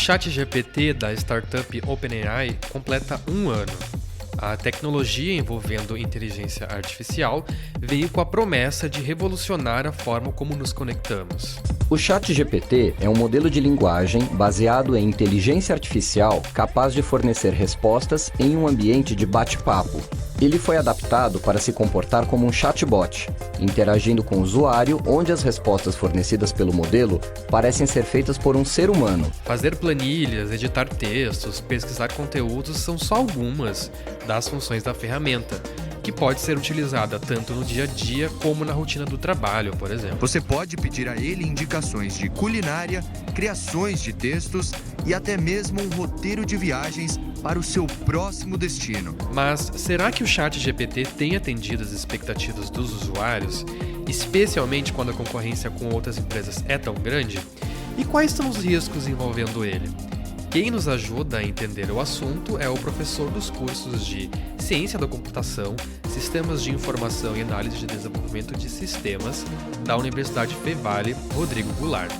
ChatGPT da startup OpenAI completa um ano. A tecnologia envolvendo inteligência artificial veio com a promessa de revolucionar a forma como nos conectamos. O ChatGPT é um modelo de linguagem baseado em inteligência artificial capaz de fornecer respostas em um ambiente de bate-papo. Ele foi adaptado para se comportar como um chatbot, interagindo com o usuário, onde as respostas fornecidas pelo modelo parecem ser feitas por um ser humano. Fazer planilhas, editar textos, pesquisar conteúdos são só algumas das funções da ferramenta, que pode ser utilizada tanto no dia a dia como na rotina do trabalho, por exemplo. Você pode pedir a ele indicações de culinária, criações de textos e até mesmo um roteiro de viagens para o seu próximo destino. Mas será que o ChatGPT tem atendido as expectativas dos usuários, especialmente quando a concorrência com outras empresas é tão grande? E quais são os riscos envolvendo ele? Quem nos ajuda a entender o assunto é o professor dos cursos de Ciência da Computação, Sistemas de Informação e Análise de Desenvolvimento de Sistemas da Universidade Fevale, Rodrigo Goulart.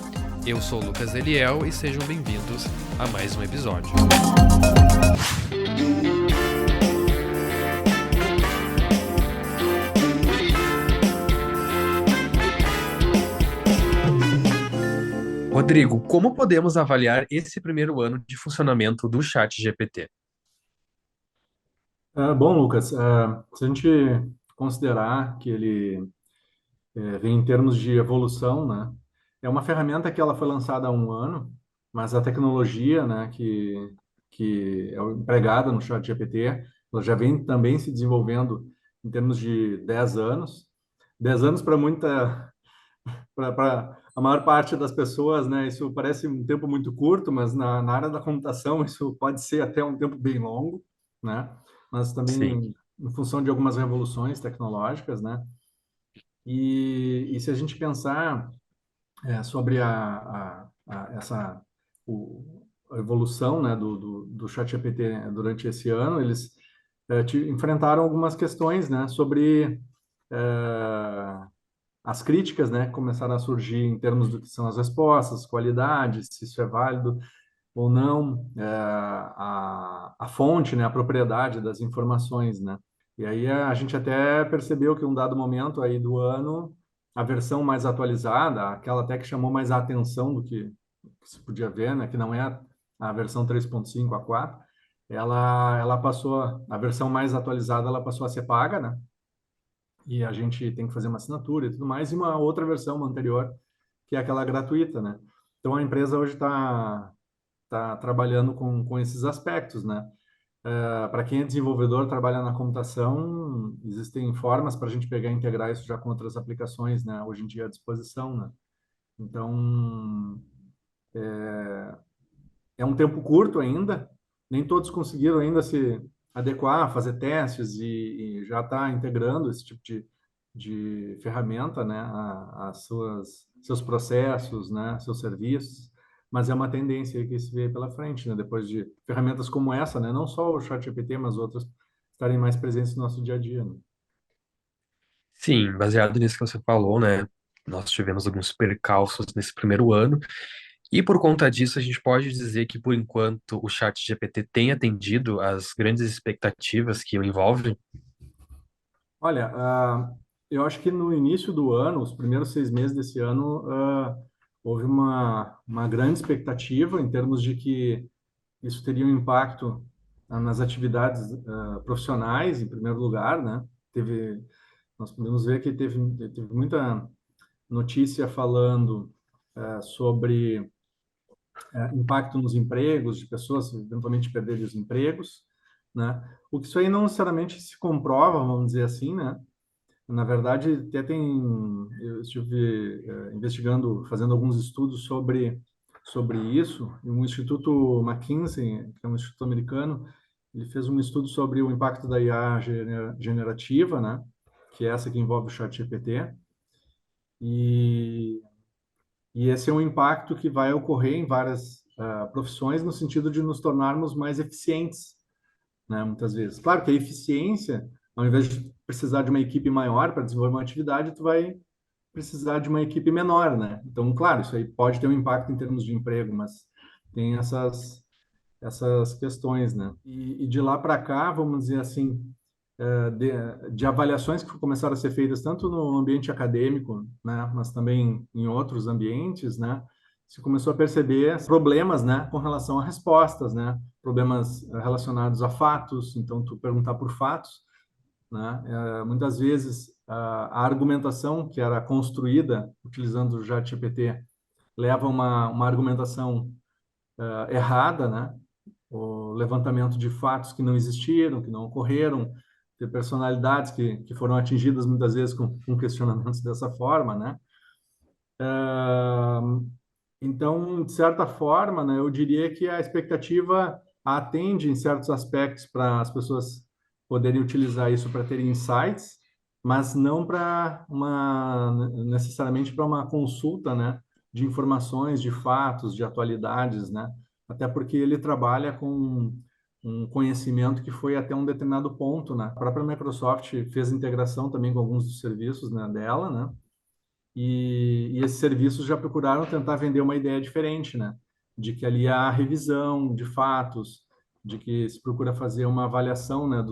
Eu sou Lucas Eliel e sejam bem-vindos a mais um episódio. Rodrigo, como podemos avaliar esse primeiro ano de funcionamento do ChatGPT? Bom, Lucas, se a gente considerar que ele vem em termos de evolução, né, é uma ferramenta que ela foi lançada há um ano, mas a tecnologia, né, que é empregada no ChatGPT, ela já vem também se desenvolvendo em termos de 10 anos. 10 anos para a maior parte das pessoas, né, isso parece um tempo muito curto, mas na área da computação isso pode ser até um tempo bem longo, né? Mas Sim. também em função de algumas revoluções tecnológicas, né? E se a gente pensar sobre a evolução, né, do ChatGPT durante esse ano, eles enfrentaram algumas questões, né, sobre as críticas, né, começaram a surgir em termos do que são as respostas, qualidade, se isso é válido ou não, a fonte, né, a propriedade das informações, né? E aí a gente até percebeu que em um dado momento aí do ano, a versão mais atualizada, aquela até que chamou mais a atenção do que se podia ver, né, que não é a versão 3.5 a 4, ela passou, a versão mais atualizada, ela passou a ser paga, né? E a gente tem que fazer uma assinatura e tudo mais, e uma outra versão, uma anterior, que é aquela gratuita, né? Então a empresa hoje está trabalhando com esses aspectos, né? Para quem é desenvolvedor, trabalha na computação, existem formas para a gente pegar e integrar isso já com outras aplicações, né? Hoje em dia à disposição, né? Então, é um tempo curto ainda, nem todos conseguiram ainda se adequar, fazer testes e já está integrando esse tipo de ferramenta, né, as seus processos, né, seus serviços, mas é uma tendência aí que se vê pela frente, né, depois de ferramentas como essa, né, não só o ChatGPT, mas outras estarem mais presentes no nosso dia a dia, né? Sim, baseado nisso que você falou, né? Nós tivemos alguns percalços nesse primeiro ano, e por conta disso, a gente pode dizer que, por enquanto, o ChatGPT tem atendido às grandes expectativas que o envolvem. Olha, eu acho que no início do ano, os primeiros 6 meses desse ano, houve uma grande expectativa em termos de que isso teria um impacto nas atividades profissionais, em primeiro lugar, né? Nós podemos ver que teve muita notícia falando sobre impacto nos empregos, de pessoas eventualmente perderem os empregos, né? O que isso aí não necessariamente se comprova, vamos dizer assim, né? Na verdade, até eu estive investigando, fazendo alguns estudos sobre isso, e um instituto McKinsey, que é um instituto americano, ele fez um estudo sobre o impacto da IA generativa, né, que é essa que envolve o ChatGPT, e, e esse é um impacto que vai ocorrer em várias profissões, no sentido de nos tornarmos mais eficientes, né, muitas vezes. Claro que a eficiência, ao invés de precisar de uma equipe maior para desenvolver uma atividade, tu vai precisar de uma equipe menor, né? Então, claro, isso aí pode ter um impacto em termos de emprego, mas tem essas questões, né? E de lá para cá, vamos dizer assim, de avaliações que começaram a ser feitas tanto no ambiente acadêmico, né, mas também em outros ambientes, né, se começou a perceber problemas, né, com relação a respostas, né, problemas relacionados a fatos. Então, tu perguntar por fatos, né, muitas vezes a argumentação que era construída utilizando o ChatGPT leva uma argumentação errada, né, o levantamento de fatos que não existiram, que não ocorreram, ter personalidades que foram atingidas muitas vezes com questionamentos dessa forma, né? Ah, então, de certa forma, né, eu diria que a expectativa atende em certos aspectos para as pessoas poderem utilizar isso para terem insights, mas não para necessariamente para uma consulta, né, de informações, de fatos, de atualidades, né? Até porque ele trabalha com um conhecimento que foi até um determinado ponto, né? A própria Microsoft fez integração também com alguns dos serviços, né, dela, né? E esses serviços já procuraram tentar vender uma ideia diferente, né? De que ali há revisão de fatos, de que se procura fazer uma avaliação, né,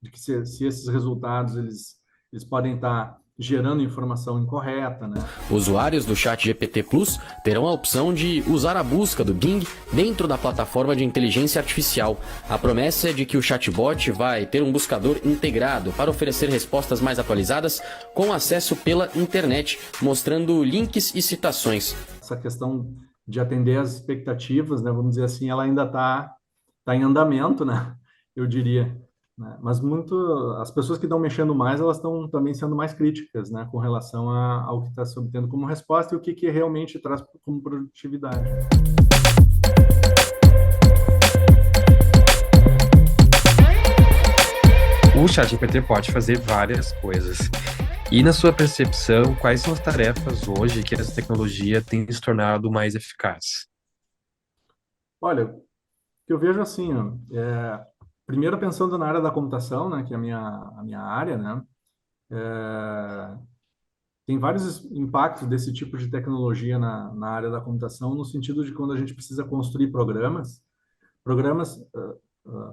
de que se esses resultados eles podem estar gerando informação incorreta, né? Usuários do ChatGPT Plus terão a opção de usar a busca do Bing dentro da plataforma de inteligência artificial. A promessa é de que o chatbot vai ter um buscador integrado para oferecer respostas mais atualizadas com acesso pela internet, mostrando links e citações. Essa questão de atender às expectativas, né, vamos dizer assim, ela ainda tá em andamento, né? Eu diria. Né? Mas as pessoas que estão mexendo mais, elas estão também sendo mais críticas, né, com relação ao que está se obtendo como resposta e o que realmente traz como produtividade. O ChatGPT pode fazer várias coisas. E na sua percepção, quais são as tarefas hoje que essa tecnologia tem se tornado mais eficaz? Olha, o que eu vejo assim, ó, primeiro pensando na área da computação, né, que é a minha área, né, tem vários impactos desse tipo de tecnologia na área da computação, no sentido de quando a gente precisa construir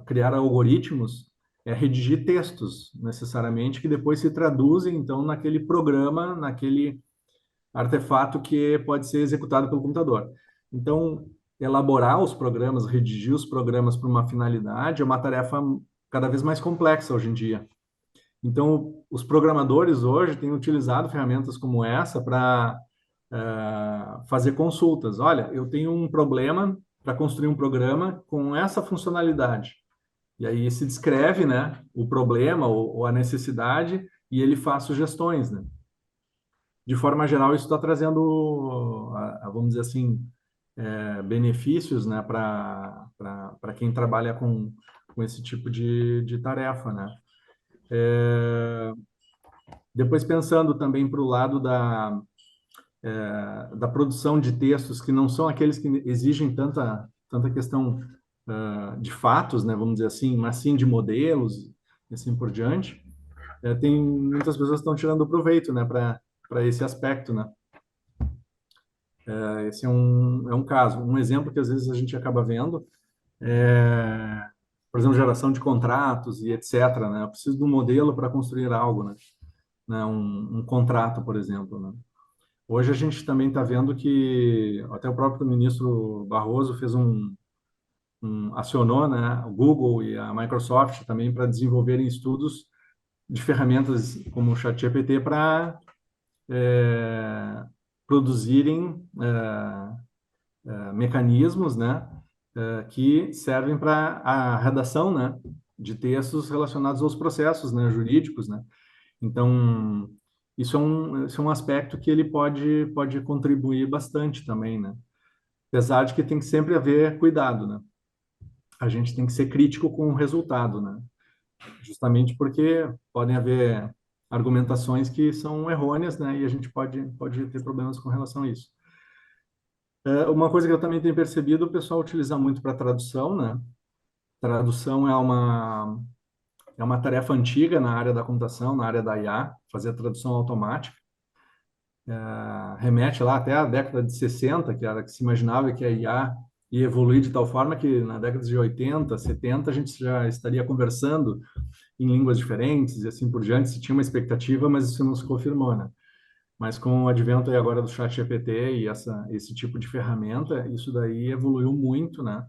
criar algoritmos, redigir textos, necessariamente, que depois se traduzem, então, naquele programa, naquele artefato que pode ser executado pelo computador. Então, elaborar os programas, redigir os programas para uma finalidade é uma tarefa cada vez mais complexa hoje em dia. Então, os programadores hoje têm utilizado ferramentas como essa para fazer consultas. Olha, eu tenho um problema para construir um programa com essa funcionalidade. E aí se descreve, né, o problema ou a necessidade e ele faz sugestões, né? De forma geral, isso está trazendo, vamos dizer assim, benefícios, né, para quem trabalha com esse tipo de tarefa, né? Depois pensando também para o lado da produção de textos que não são aqueles que exigem tanta questão de fatos, né, vamos dizer assim, mas sim de modelos e assim por diante, tem muitas pessoas que estão tirando proveito, né, para esse aspecto, né. Esse é um caso. Um exemplo que às vezes a gente acaba vendo por exemplo, geração de contratos e etc., né. Eu preciso de um modelo para construir algo, né, um contrato, por exemplo, né. Hoje a gente também está vendo que até o próprio ministro Barroso acionou, né, o Google e a Microsoft também para desenvolverem estudos de ferramentas como o ChatGPT para produzirem mecanismos, né, que servem para a redação, né, de textos relacionados aos processos, né, jurídicos, né. Então, isso é um aspecto que ele pode contribuir bastante também, né? Apesar de que tem que sempre haver cuidado, né? A gente tem que ser crítico com o resultado, né? Justamente porque podem haver argumentações que são errôneas, né? E a gente pode ter problemas com relação a isso. Uma coisa que eu também tenho percebido, o pessoal utiliza muito para tradução, né? Tradução é uma tarefa antiga na área da computação, na área da IA, fazer a tradução automática. remete lá até a década de 60, que era que se imaginava que a IA ia evoluir de tal forma que na década de 80, 70, a gente já estaria conversando em línguas diferentes e assim por diante. Se tinha uma expectativa, mas isso não se confirmou, né? Mas com o advento aí agora do chat GPT e esse tipo de ferramenta, isso daí evoluiu muito, né?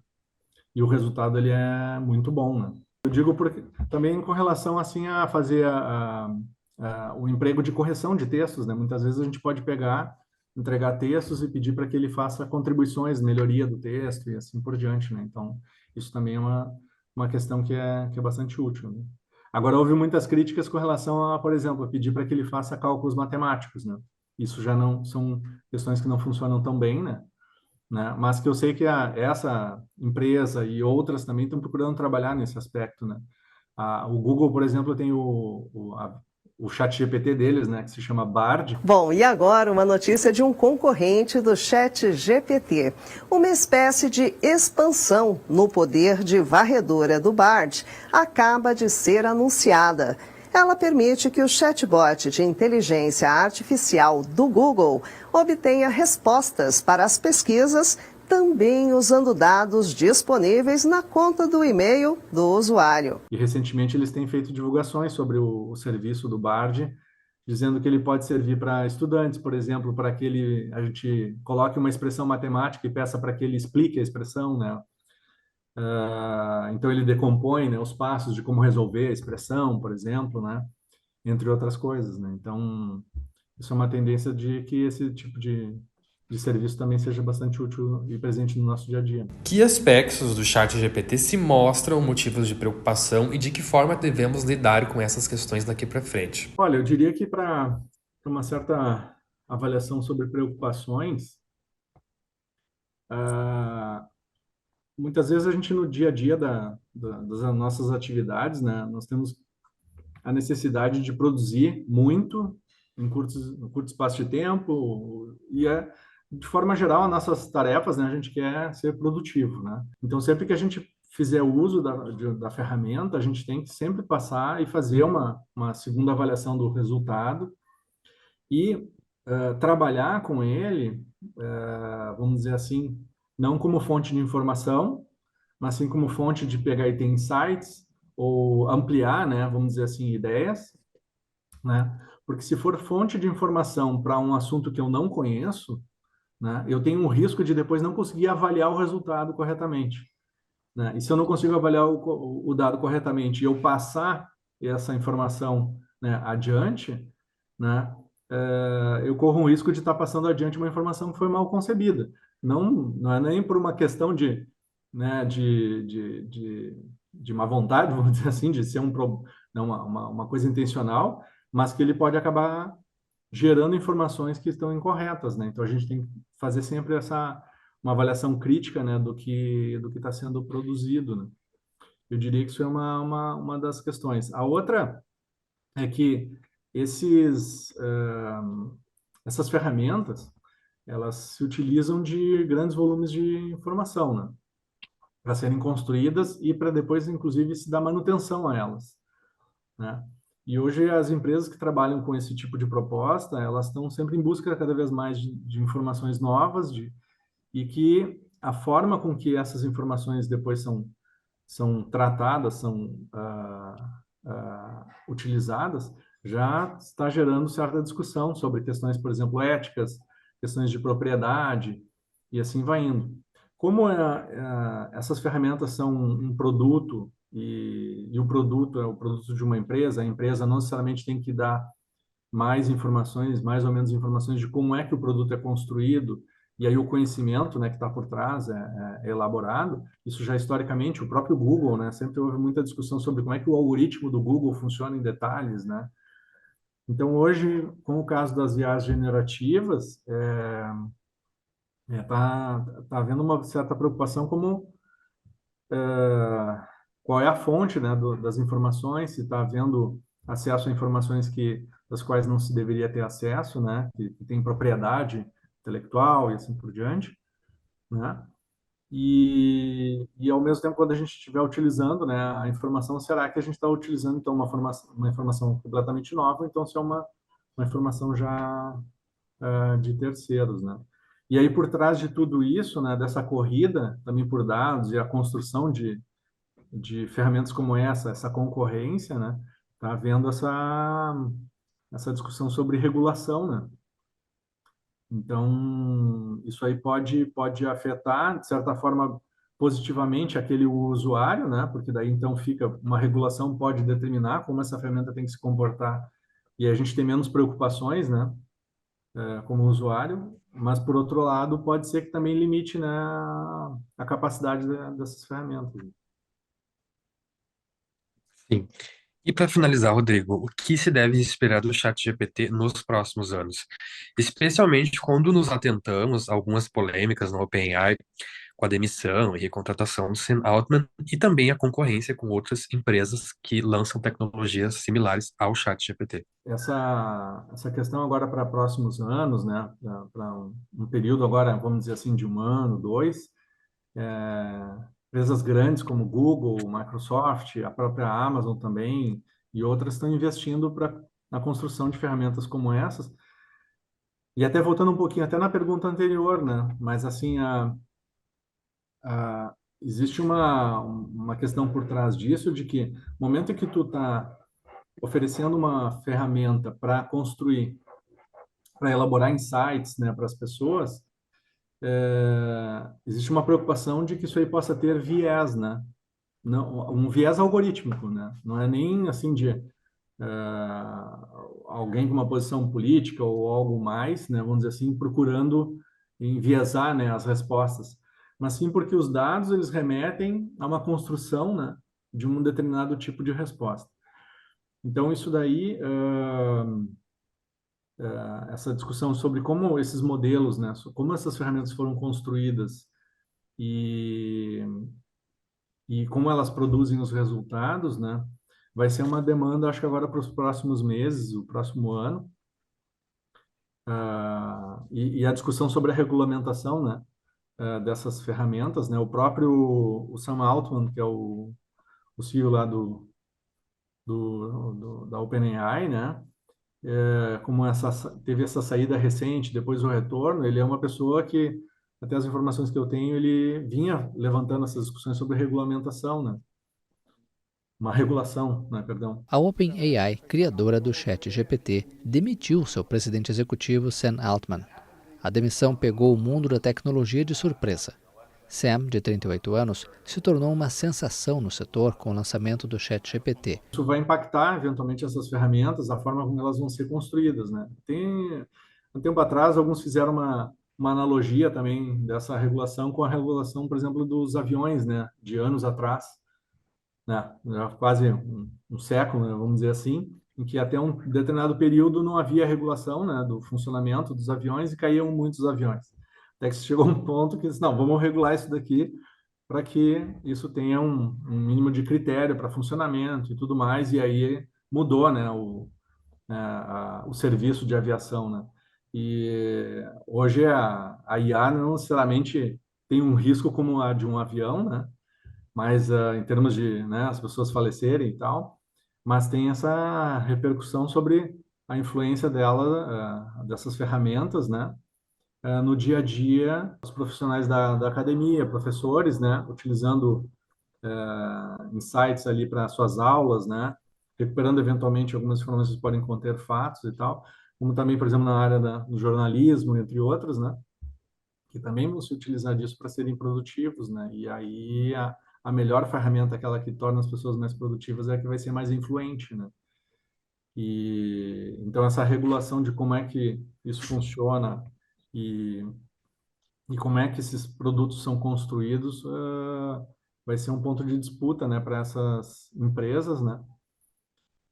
E o resultado ele é muito bom, né? Eu digo porque também com relação assim a fazer o emprego de correção de textos, né? Muitas vezes a gente pode pegar, entregar textos e pedir para que ele faça contribuições, melhoria do texto e assim por diante, né? Então, isso também é uma questão que é bastante útil, né? Agora, houve muitas críticas com relação a, por exemplo, a pedir para que ele faça cálculos matemáticos, né? Isso já não são questões que não funcionam tão bem, né? Mas que eu sei que essa empresa e outras também estão procurando trabalhar nesse aspecto, né? O Google, por exemplo, tem o chat GPT deles, né, que se chama Bard. Bom, e agora uma notícia de um concorrente do chat GPT. Uma espécie de expansão no poder de varredura do Bard acaba de ser anunciada. Ela permite que o chatbot de inteligência artificial do Google obtenha respostas para as pesquisas, também usando dados disponíveis na conta do e-mail do usuário. E recentemente eles têm feito divulgações sobre o serviço do Bard, dizendo que ele pode servir para estudantes, por exemplo, para que a gente coloque uma expressão matemática e peça para que ele explique a expressão, né? Então ele decompõe, né, os passos de como resolver a expressão, por exemplo, né? Entre outras coisas, né? Então, isso é uma tendência de que esse tipo de serviço também seja bastante útil e presente no nosso dia a dia. Que aspectos do chat GPT se mostram motivos de preocupação e de que forma devemos lidar com essas questões daqui para frente? Olha, eu diria que para uma certa avaliação sobre preocupações, muitas vezes a gente no dia a dia das nossas atividades, né, nós temos a necessidade de produzir muito em curto espaço de tempo e de forma geral as nossas tarefas, né, a gente quer ser produtivo, né? Então sempre que a gente fizer uso da ferramenta, a gente tem que sempre passar e fazer uma segunda avaliação do resultado e trabalhar com ele, vamos dizer assim, não como fonte de informação, mas sim como fonte de pegar e ter insights ou ampliar, né, vamos dizer assim, ideias, né? Porque se for fonte de informação para um assunto que eu não conheço, né, eu tenho um risco de depois não conseguir avaliar o resultado corretamente, né? E se eu não consigo avaliar o dado corretamente e eu passar essa informação, né, adiante, né, eu corro um risco de estar passando adiante uma informação que foi mal concebida. Não é nem por uma questão de, né, de má vontade, vamos dizer assim, de ser uma coisa intencional, mas que ele pode acabar gerando informações que estão incorretas, né? Então a gente tem que fazer sempre uma avaliação crítica, né, do que está sendo produzido, né? Eu diria que isso é uma das questões. A outra é que essas ferramentas, elas se utilizam de grandes volumes de informação, né, para serem construídas e para depois, inclusive, se dar manutenção a elas, né? E hoje as empresas que trabalham com esse tipo de proposta, elas estão sempre em busca cada vez mais de informações novas, e que a forma com que essas informações depois são tratadas, são utilizadas, já está gerando certa discussão sobre questões, por exemplo, éticas, questões de propriedade, e assim vai indo. Como essas ferramentas são um produto, e o produto é o produto de uma empresa, a empresa não necessariamente tem que dar mais informações, mais ou menos informações de como é que o produto é construído, e aí o conhecimento, né, que está por trás é elaborado. Isso já historicamente, o próprio Google, né, sempre houve muita discussão sobre como é que o algoritmo do Google funciona em detalhes, né? Então, hoje, com o caso das IAs generativas, tá havendo uma certa preocupação como qual é a fonte, né, das informações, se está havendo acesso a informações das quais não se deveria ter acesso, né, que tem propriedade intelectual e assim por diante, né? E ao mesmo tempo, quando a gente estiver utilizando, né, a informação, será que a gente está utilizando então uma informação completamente nova, ou então se é uma informação de terceiros, né? E aí, por trás de tudo isso, né, dessa corrida também por dados e a construção de ferramentas como essa concorrência, né, tá havendo essa discussão sobre regulação, né? Então, isso aí pode afetar, de certa forma, positivamente aquele usuário, né? Porque daí então fica uma regulação pode determinar como essa ferramenta tem que se comportar e a gente tem menos preocupações, né? Como usuário, mas por outro lado pode ser que também limite, né, a capacidade dessas ferramentas. Sim. E para finalizar, Rodrigo, o que se deve esperar do ChatGPT nos próximos anos? Especialmente quando nos atentamos a algumas polêmicas no OpenAI, com a demissão e recontratação do Sam Altman, e também a concorrência com outras empresas que lançam tecnologias similares ao ChatGPT. Essa questão agora para próximos anos, né, para um período agora, vamos dizer assim, de um ano, dois, empresas grandes como Google, Microsoft, a própria Amazon também e outras estão investindo na construção de ferramentas como essas. E até voltando um pouquinho até na pergunta anterior, né? Mas assim, existe uma questão por trás disso de que no momento em que tu está oferecendo uma ferramenta para construir, para elaborar insights, né, para as pessoas, existe uma preocupação de que isso aí possa ter viés, né? Não, um viés algorítmico, né? Não é nem assim de alguém com uma posição política ou algo mais, né? Vamos dizer assim, procurando enviesar, né, as respostas, mas sim porque os dados eles remetem a uma construção, né, de um determinado tipo de resposta. Então isso daí essa discussão sobre como esses modelos, né, como essas ferramentas foram construídas e, e como elas produzem os resultados, né, vai ser uma demanda, acho que agora para os próximos meses, o próximo ano, e a discussão sobre a regulamentação, né, dessas ferramentas, né, o próprio o Sam Altman, que é o CEO lá da OpenAI, né, como teve essa saída recente, depois o retorno, ele é uma pessoa que, até as informações que eu tenho, ele vinha levantando essas discussões sobre regulamentação, né? Uma regulação, né, perdão. A OpenAI, criadora do ChatGPT, demitiu seu presidente executivo Sam Altman. A demissão pegou o mundo da tecnologia de surpresa. Sam, de 38 anos, se tornou uma sensação no setor com o lançamento do ChatGPT. Isso vai impactar, eventualmente, essas ferramentas, a forma como elas vão ser construídas, né? Um tempo atrás, alguns fizeram uma analogia também dessa regulação com a regulação, por exemplo, dos aviões, né? De anos atrás, né? Já quase um século, né? Vamos dizer assim, em que até um determinado período não havia regulação, né? Do funcionamento dos aviões e caíam muitos aviões. Até que chegou um ponto que disse, não, vamos regular isso daqui para que isso tenha um mínimo de critério para funcionamento e tudo mais, e aí mudou, né, o serviço de aviação, né? E hoje a IA não necessariamente tem um risco como a de um avião, né? Mas em termos de, né, as pessoas falecerem e tal, mas tem essa repercussão sobre a influência dessas ferramentas, né? No dia a dia, os profissionais da academia, professores, né, utilizando insights ali para suas aulas, né, recuperando eventualmente algumas informações que podem conter fatos e tal, como também, por exemplo, na área do jornalismo, entre outros, né, que também vão se utilizar disso para serem produtivos, né, e aí a melhor ferramenta, aquela que torna as pessoas mais produtivas, é a que vai ser mais influente, né. E então essa regulação de como é que isso funciona e como é que esses produtos são construídos, vai ser um ponto de disputa, né, para essas empresas, né?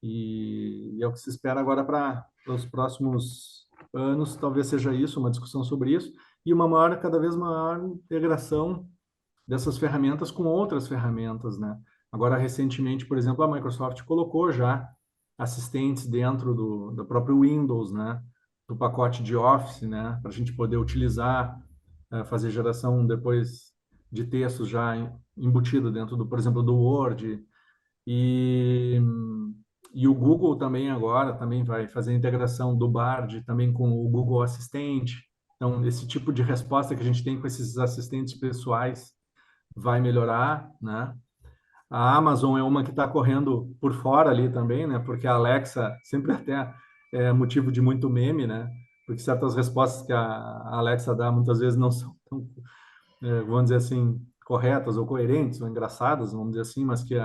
E é o que se espera agora para os próximos anos, talvez seja isso, uma discussão sobre isso, e cada vez maior integração dessas ferramentas com outras ferramentas, né? Agora, recentemente, por exemplo, a Microsoft colocou já assistentes dentro do próprio Windows, né? Do pacote de Office, né? Para a gente poder utilizar, fazer geração depois de textos já embutido dentro por exemplo, do Word. E E o Google também agora também vai fazer a integração do Bard também com o Google Assistente. Então, esse tipo de resposta que a gente tem com esses assistentes pessoais vai melhorar, né? A Amazon é uma que está correndo por fora ali também, né? Porque a Alexa sempre até é motivo de muito meme, né? Porque certas respostas que a Alexa dá muitas vezes não são tão, vamos dizer assim, corretas ou coerentes ou engraçadas, vamos dizer assim, mas que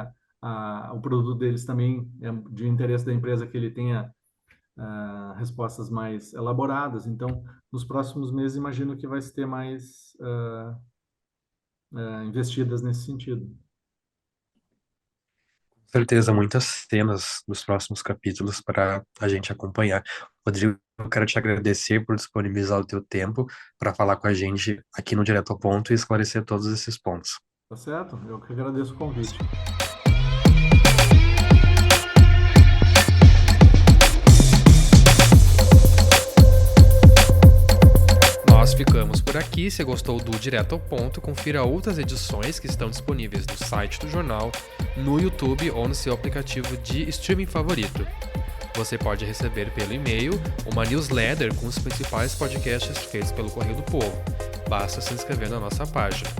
o produto deles também é de interesse da empresa que ele tenha respostas mais elaboradas. Então, nos próximos meses, imagino que vai se ter mais investidas nesse sentido. Com certeza, muitas cenas dos próximos capítulos para a gente acompanhar. Rodrigo, eu quero te agradecer por disponibilizar o teu tempo para falar com a gente aqui no Direto ao Ponto e esclarecer todos esses pontos. Tá certo? Eu que agradeço o convite. Nós ficamos por aqui. Se gostou do Direto ao Ponto, confira outras edições que estão disponíveis no site do jornal, no YouTube ou no seu aplicativo de streaming favorito. Você pode receber pelo e-mail uma newsletter com os principais podcasts feitos pelo Correio do Povo. Basta se inscrever na nossa página.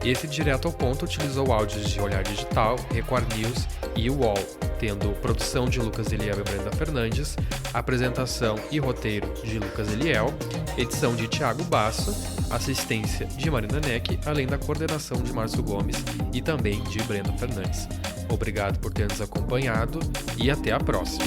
Esse Direto ao Ponto utilizou áudios de Olhar Digital, Record News e UOL, tendo produção de Lucas Eliel e Brenda Fernandes, apresentação e roteiro de Lucas Eliel, edição de Thiago Basso, assistência de Marina Neck, além da coordenação de Márcio Gomes e também de Brenda Fernandes. Obrigado por ter nos acompanhado e até a próxima!